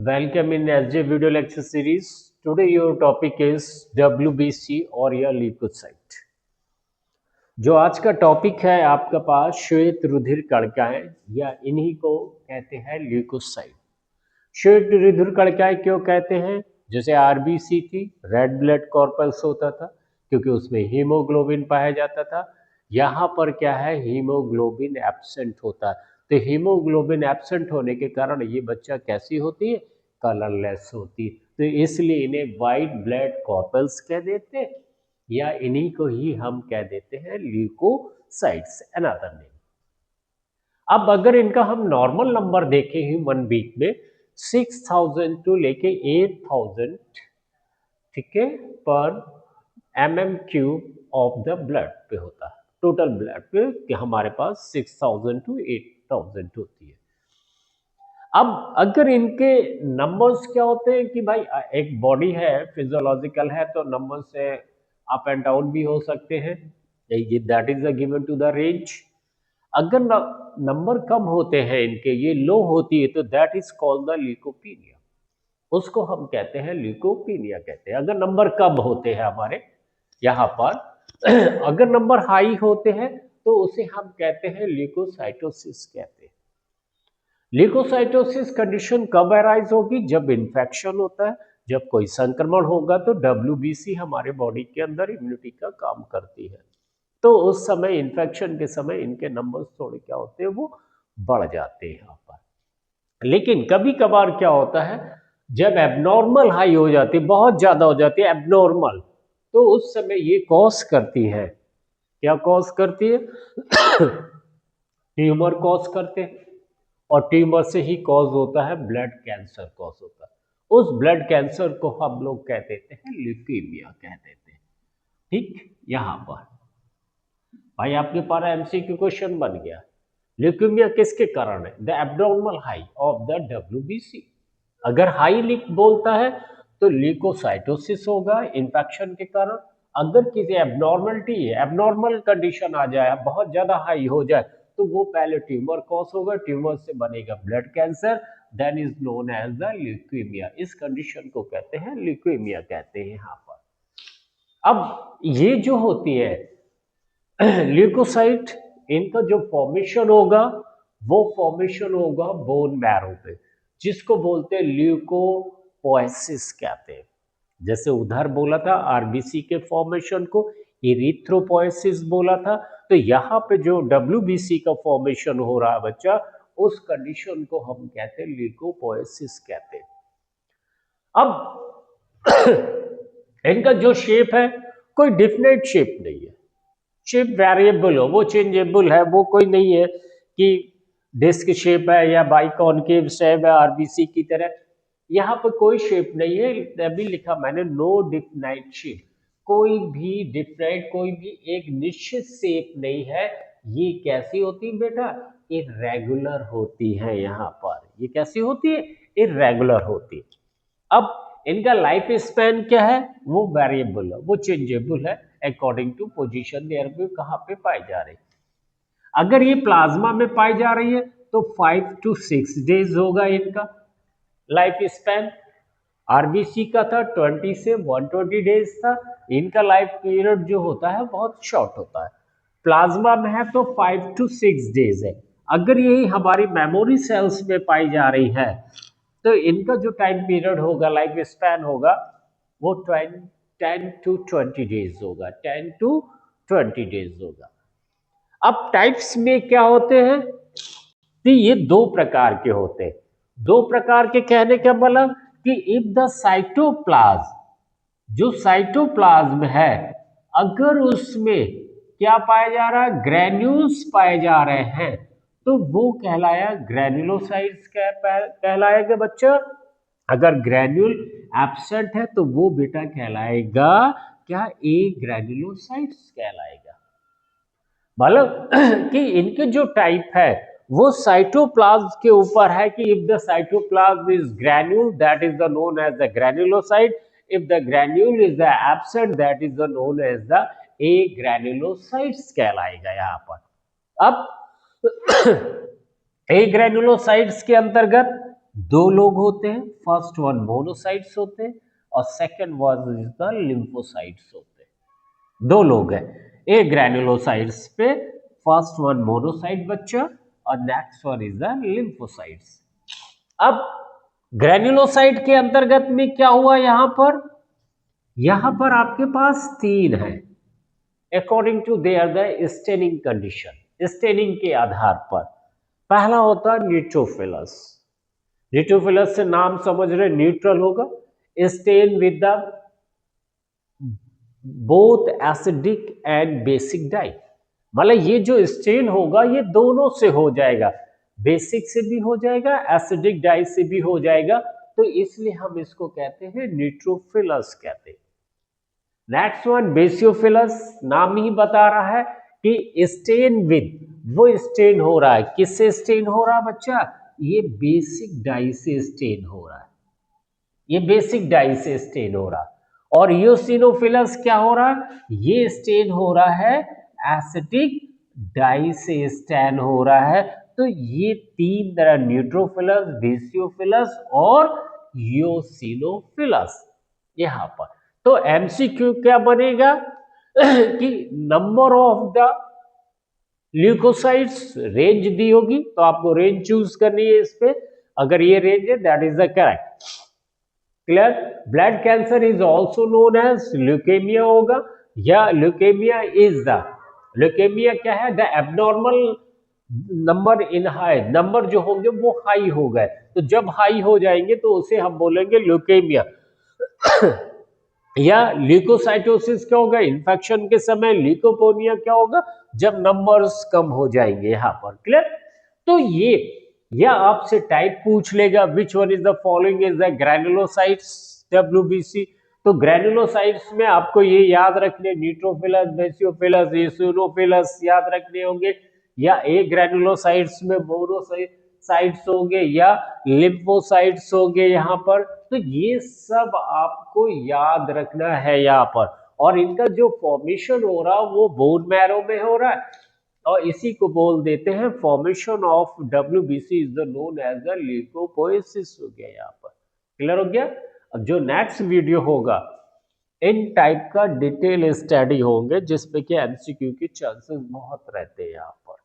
Welcome in SJ video lecture series. Today your topic is WBC or your leukocyte. जो आज का topic है आपका पास श्वेत रुधिर कणिकाएं या इन्हीं को कहते हैं ल्यूकोसाइट। श्वेत रुधिर कणिकाएं क्यों कहते हैं? जैसे आरबीसी थी, रेड ब्लड कॉर्पस होता था क्योंकि उसमें हीमोग्लोबिन पाया जाता था। यहाँ पर क्या है, हीमोग्लोबिन एब्सेंट होता है। तो हीमोग्लोबिन एब्सेंट होने के कारण ये बच्चा कैसी होती है, कलरलेस होती है। तो इसलिए इन्हें वाइट ब्लड कॉर्पस कह देते हैं या इन्हीं को ही हम कह देते हैं ल्यूकोसाइट्स, अनदर नेम। अब अगर इनका हम नॉर्मल नंबर देखें ह्यूमन बीइंग में 6000 टू लेके 8000, ठीक है, पर mm³ ऑफ द ब्लड पे होता है। टोटल ब्लड पे कि हमारे पास 6000 टू 8000 होती है। अब अगर इनके नंबर्स क्या होते हैं कि भाई एक बॉडी है, फिजियोलॉजिकल है, तो नंबर से अप एंड डाउन भी हो सकते हैं, that is given to the range. अगर नंबर कम होते हैं इनके, ये लो होती है, तो that is called the leukopenia. उसको हम कहते हैं ल्यूकोपीनिया कहते हैं। अगर नंबर कम होते हैं हमारे यहाँ पर अगर नंबर हाई होते हैं तो उसे हम कहते हैं ल्यूकोसाइटोसिस कहते हैं। ल्यूकोसाइटोसिस कंडीशन कब अराइज होगी? जब इन्फेक्शन होता है, जब कोई संक्रमण होगा, तो डब्ल्यूबीसी हमारे बॉडी के अंदर इम्यूनिटी का काम करती है। तो उस समय इन्फेक्शन के समय इनके नंबर्स थोड़े क्या होते हैं, वो बढ़ जाते हैं यहाँ पर। लेकिन कभी कभार क्या होता है, जब एबनॉर्मल हाई हो जाती है, बहुत ज्यादा हो जाती है एबनॉर्मल, तो उस समय ये कॉज करती है, क्या कॉज करती है? ट्यूमर कॉज करते हैं, और ट्यूमर से ही कॉज होता है ब्लड कैंसर कॉज होता है। उस ब्लड कैंसर को हम लोग कह देते हैं ल्यूकेमिया कह देते हैं। ठीक, यहां पर भाई आपके पास एमसीक्यू क्वेश्चन बन गया, ल्यूकेमिया किसके कारण है? The abnormal high of the WBC. अगर हाई लिख बोलता है तो ल्यूकोसाइटोसिस होगा इन्फेक्शन के कारण। अगर किसी एब्नॉर्मलिटी है, एब्नॉर्मल कंडीशन आ जाए, बहुत ज्यादा हाई हो जाए, तो वो पहले ट्यूमर कॉज होगा, ट्यूमर से बनेगा blood cancer, then is known as the leukaemia. इस कंडीशन को कहते हैं ल्यूकेमिया कहते हैं यहाँ पर। अब ये जो होती है ल्यूकोसाइट, इनका जो फॉर्मेशन होगा वो फॉर्मेशन होगा बोन मैरो पे, जिसको बोलते हैं ल्यूकोपोएसिस कहते हैं। जैसे उधर बोला था आरबीसी के फॉर्मेशन को इरिथ्रोपोएसिस बोला था, तो यहाँ पे जो डब्ल्यूबीसी का फॉर्मेशन हो रहा है बच्चा, उस कंडीशन को हम कहते हैं ल्यूकोपोएसिस कहते हैं। अब इनका जो शेप है, कोई डिफिनेट शेप नहीं है, शेप वेरिएबल हो, वो चेंजेबल है, वो कोई नहीं है कि डिस्क शेप है या बाइकॉनकेव शेप है आरबीसी की तरह। यहाँ पर कोई शेप नहीं है, अभी लिखा मैंने नो डिफिनाइट शेप, कोई भी डिफिनाइट, कोई भी एक निश्चित शेप नहीं है। ये कैसी होती है बेटा? इरेगुलर होती है। यहाँ पर ये कैसी होती है? इरेगुलर होती है। अब इनका लाइफ स्पैन क्या है? वो वेरिएबल है, वो चेंजेबल है अकॉर्डिंग टू पोजीशन देयर पे कहाँ पे पाई जा रही है। अगर ये प्लाज्मा में पाई जा रही है तो 5 to 6 डेज होगा इनका लाइफ स्पैन। आरबीसी का था 20 से 120 डेज था। इनका लाइफ पीरियड जो होता है बहुत शॉर्ट होता है। प्लाज्मा में है तो 5 to 6 डेज है। अगर यही हमारी मेमोरी सेल्स में पाई जा रही है तो इनका जो टाइम पीरियड होगा, लाइफ स्पैन होगा, वो 10 to 20 डेज होगा, 10 to 20 डेज होगा। अब टाइप्स में क्या होते हैं? तो ये दो प्रकार के होते हैं। दो प्रकार के कहने का मतलब कि इफ द साइटोप्लाज्म, जो साइटोप्लाज्म है, अगर उसमें क्या पाया जा रहा है? ग्रेन्यूल्स पाए जा रहे हैं, तो वो कहलाया ग्रेन्युलोसाइट्स कहलाएगा बच्चा। अगर ग्रेन्यूल एब्सेंट है तो वो बेटा कहलाएगा क्या? ए ग्रेन्युलोसाइट्स कहलाएगा। मतलब कि इनके जो टाइप है वो साइटोप्लाज्म के ऊपर है कि if the cytoplasm is granule that is the known as the granulocyte, if the granule is the absent that is the known as the agranulocytes कहलाएगा यहाँ पर। अब ए ग्रेन्युलोसाइट्स के अंतर्गत दो लोग होते हैं, फर्स्ट वन मोनोसाइट्स होते हैं और second one is the lymphocytes होते हैं। दो लोग हैं, ए ग्रैनुलोसाइट्स पे फर्स्ट वन मोनोसाइट बच्चा और next one is the lymphocytes. अब ग्रैनुलोसाइट के अंतर्गत में क्या हुआ, यहां पर आपके पास तीन है according to their the staining condition, staining के आधार पर। पहला होता है न्यूट्रोफिलस। न्यूट्रोफिलस से नाम समझ रहे, न्यूट्रल होगा, stain with the both acidic and basic dye. मतलब ये जो स्टेन होगा ये दोनों से हो जाएगा, बेसिक से भी हो जाएगा, एसिडिक डाई से भी हो जाएगा, तो इसलिए हम इसको कहते हैं न्यूट्रोफिलस कहते हैं। नेक्स्ट वन बेसियोफिलस, नाम ही बता रहा है कि स्टेन विद, वो स्टेन हो रहा है, किससे स्टेन हो रहा है बच्चा, ये बेसिक डाई से स्टेन हो रहा है, ये बेसिक डाई से स्टेन हो रहा है। और यूसिनोफिलस क्या हो रहा है, ये स्टेन हो रहा है एसिटिक डाई से स्टेन हो रहा है। तो ये तीन तरह, न्यूट्रोफिलस, बेसियोफिलस और यूसिनोफिलस यहां पर। तो एमसीक्यू क्या बनेगा कि number of the leucocytes, range दी होगी तो आपको रेंज चूज करनी है इस पे, अगर ये रेंज है that is the correct. Clear. Blood cancer is also known as leukaemia होगा, या ल्यूकेमिया इज द, ल्यूकेमिया क्या है, the abnormal number in high, number जो होंगे वो हाई हो गए, तो जब हाई हो जाएंगे तो उसे हम बोलेंगे ल्यूकेमिया। या ल्यूकोसाइटोसिस क्या होगा, इन्फेक्शन के समय। ल्यूकोपोनिया क्या होगा, जब नंबर्स कम हो जाएंगे यहां पर। क्लियर। तो ये, या आपसे टाइप पूछ लेगा which one is the following is the granulocytes, WBC. तो ग्रैनुलोसाइट्स में आपको ये याद रखने, न्यूट्रोफिलस, बेसियोफिलस, यूसिनोफिलस याद रखने होंगे, या ए ग्रैनुलोसाइट्स में मोनोसाइट्स होंगे या लिम्फोसाइट्स होंगे यहां पर। तो ये सब आपको याद रखना है यहां पर। और इनका जो फॉर्मेशन हो रहा है वो बोन मैरो में हो रहा है, और इसी को बोल देते हैं formation of WBC is the known as the leukopoiesis हो गया यहाँ पर। क्लियर हो गया। अब जो नेक्स्ट वीडियो होगा इन टाइप का डिटेल स्टडी होंगे जिसपे कि एमसीक्यू के चांसेस बहुत रहते हैं यहाँ पर।